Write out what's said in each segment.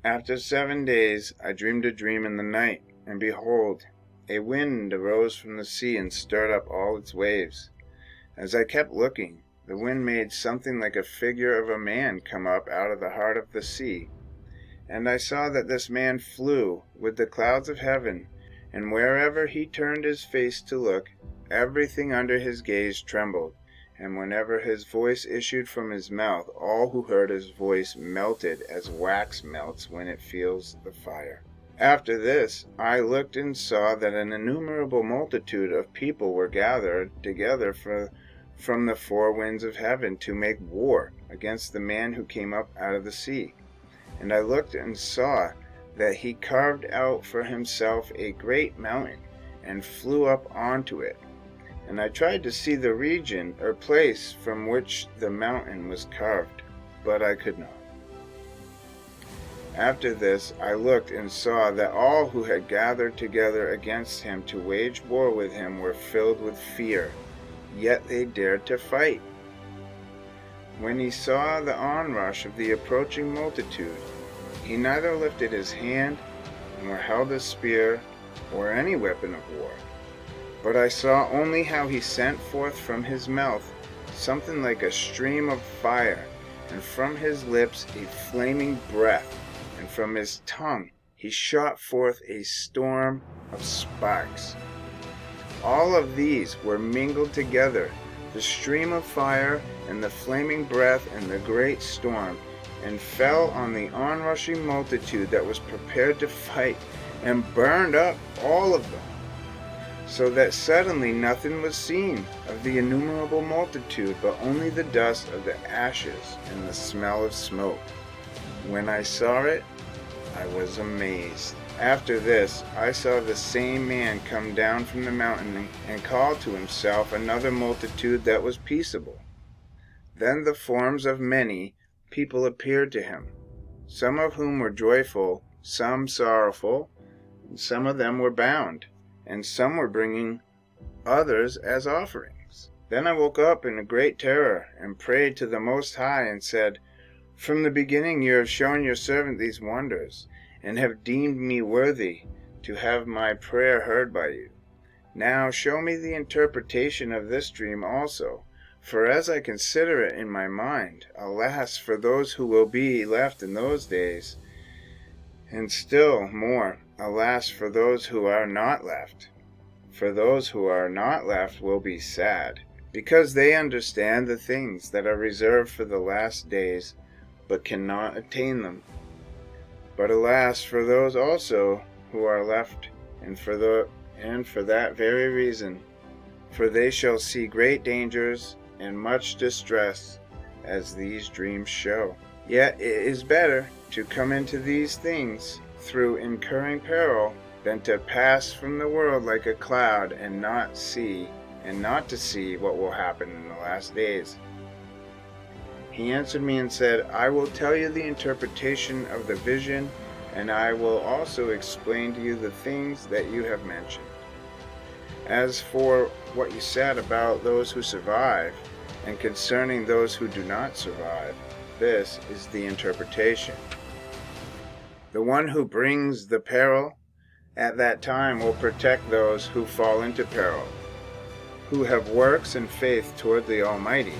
After 7 days I dreamed a dream in the night, and behold, a wind arose from the sea and stirred up all its waves. As I kept looking, the wind made something like a figure of a man come up out of the heart of the sea. And I saw that this man flew with the clouds of heaven, and wherever he turned his face to look, everything under his gaze trembled. And whenever his voice issued from his mouth, all who heard his voice melted as wax melts when it feels the fire. After this, I looked and saw that an innumerable multitude of people were gathered together from the four winds of heaven to make war against the man who came up out of the sea. And I looked and saw that he carved out for himself a great mountain and flew up onto it. And I tried to see the region or place from which the mountain was carved, but I could not. After this I looked and saw that all who had gathered together against him to wage war with him were filled with fear, yet they dared to fight. When he saw the onrush of the approaching multitude, he neither lifted his hand, nor held a spear, or any weapon of war. But I saw only how he sent forth from his mouth something like a stream of fire, and from his lips a flaming breath, and from his tongue he shot forth a storm of sparks. All of these were mingled together, the stream of fire and the flaming breath and the great storm, and fell on the onrushing multitude that was prepared to fight, and burned up all of them, so that suddenly nothing was seen of the innumerable multitude, but only the dust of the ashes and the smell of smoke. When I saw it, I was amazed. After this, I saw the same man come down from the mountain and call to himself another multitude that was peaceable. Then the forms of many people appeared to him, some of whom were joyful, some sorrowful, and some of them were bound, and some were bringing others as offerings. Then I woke up in a great terror, and prayed to the Most High, and said, "From the beginning you have shown your servant these wonders, and have deemed me worthy to have my prayer heard by you. Now show me the interpretation of this dream also, for as I consider it in my mind, alas for those who will be left in those days, and still more, alas for those who are not left. For those who are not left will be sad, because they understand the things that are reserved for the last days, but cannot attain them. But alas for those also who are left, and for that very reason, for they shall see great dangers and much distress, as these dreams show. Yet it is better to come into these things through incurring peril than to pass from the world like a cloud and not to see what will happen in the last days." He answered me and said, "I will tell you the interpretation of the vision, and I will also explain to you the things that you have mentioned. As for what you said about those who survive, and concerning those who do not survive, this is the interpretation. The one who brings the peril at that time will protect those who fall into peril, who have works and faith toward the Almighty.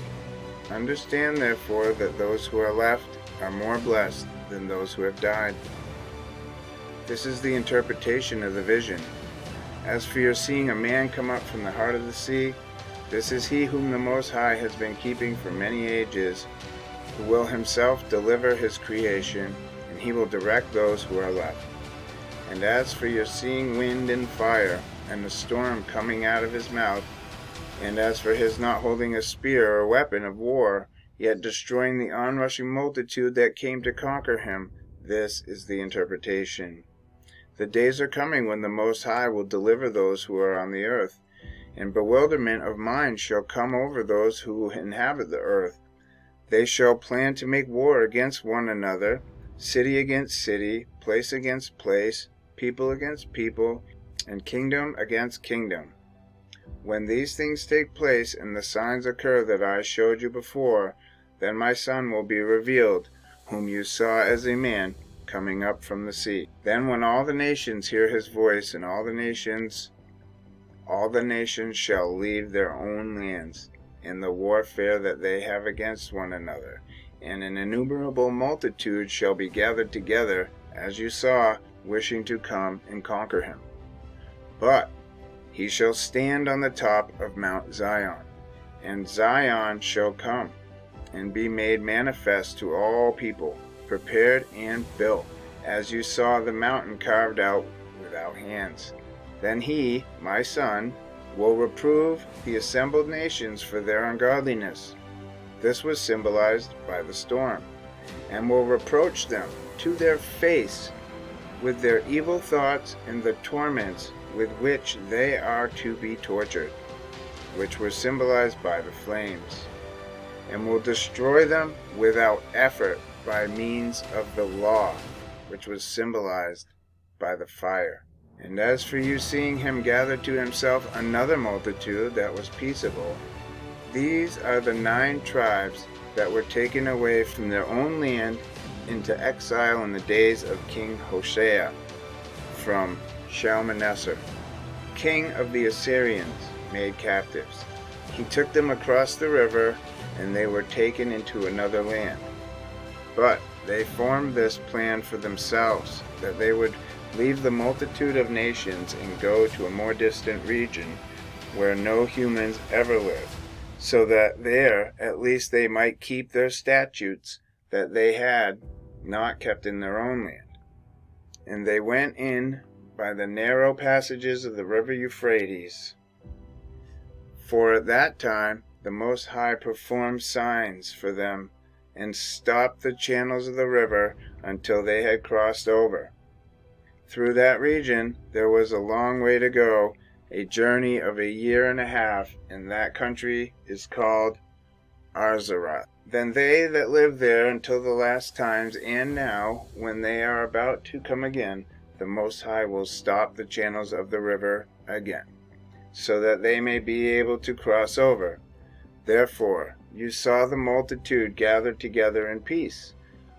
Understand therefore that those who are left are more blessed than those who have died. This is the interpretation of the vision. As for your seeing a man come up from the heart of the sea, this is he whom the Most High has been keeping for many ages, who will himself deliver his creation, and he will direct those who are left. And as for your seeing wind and fire, and the storm coming out of his mouth, and as for his not holding a spear or weapon of war, yet destroying the onrushing multitude that came to conquer him, this is the interpretation. The days are coming when the Most High will deliver those who are on the earth, and bewilderment of mind shall come over those who inhabit the earth. They shall plan to make war against one another, city against city, place against place, people against people, and kingdom against kingdom. When these things take place and the signs occur that I showed you before, then my Son will be revealed, whom you saw as a man, coming up from the sea. Then when all the nations hear his voice, and all the nations shall leave their own lands, in the warfare that they have against one another, and an innumerable multitude shall be gathered together, as you saw, wishing to come and conquer him. But he shall stand on the top of Mount Zion, and Zion shall come, and be made manifest to all people, prepared and built, as you saw the mountain carved out without hands. Then he, my son, will reprove the assembled nations for their ungodliness. This was symbolized by the storm, and will reproach them to their face with their evil thoughts and the torments with which they are to be tortured, which were symbolized by the flames, and will destroy them without effort by means of the law, which was symbolized by the fire. And as for you seeing him gather to himself another multitude that was peaceable, these are the 9 tribes that were taken away from their own land into exile in the days of King Hoshea from Shalmaneser, king of the Assyrians, made captives. He took them across the river, and they were taken into another land. But they formed this plan for themselves, that they would leave the multitude of nations and go to a more distant region where no humans ever lived, so that there at least they might keep their statutes that they had not kept in their own land. And they went in by the narrow passages of the river Euphrates. For at that time the Most High performed signs for them and stopped the channels of the river until they had crossed over. Through that region there was a long way to go, a journey of 1.5 years, and that country is called Arzaroth. Then they that lived there until the last times, and now, when they are about to come again, the Most High will stop the channels of the river again, so that they may be able to cross over. Therefore you saw the multitude gathered together in peace,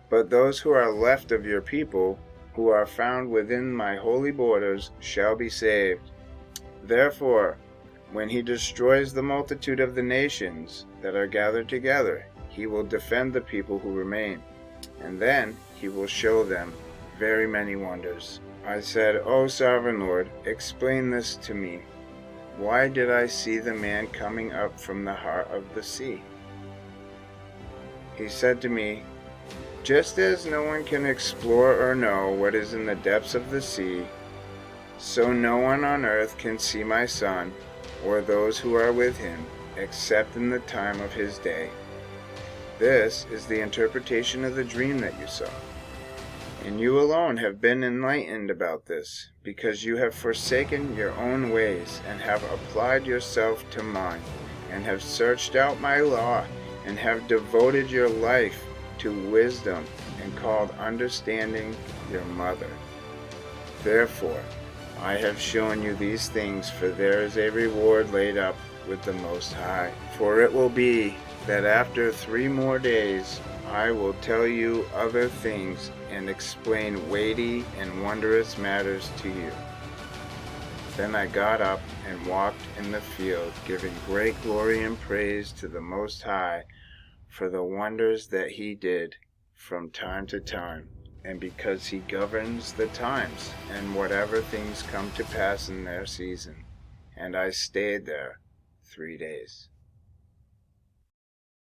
but those who are left of your people, who are found within my holy borders, shall be saved. Therefore, when he destroys the multitude of the nations that are gathered together, he will defend the people who remain, and then he will show them very many wonders. I said, O sovereign Lord, explain this to me. Why did I see the man coming up from the heart of the sea? He said to me, just as no one can explore or know what is in the depths of the sea, so no one on earth can see my son or those who are with him, except in the time of his day. This is the interpretation of the dream that you saw. And you alone have been enlightened about this, because you have forsaken your own ways, and have applied yourself to mine, and have searched out my law, and have devoted your life to wisdom, and called understanding your mother. Therefore, I have shown you these things, for there is a reward laid up with the Most High. For it will be that after 3 more days I will tell you other things, and explain weighty and wondrous matters to you. Then I got up and walked in the field, giving great glory and praise to the Most High for the wonders that he did from time to time, and because he governs the times, and whatever things come to pass in their season. And I stayed there 3 days.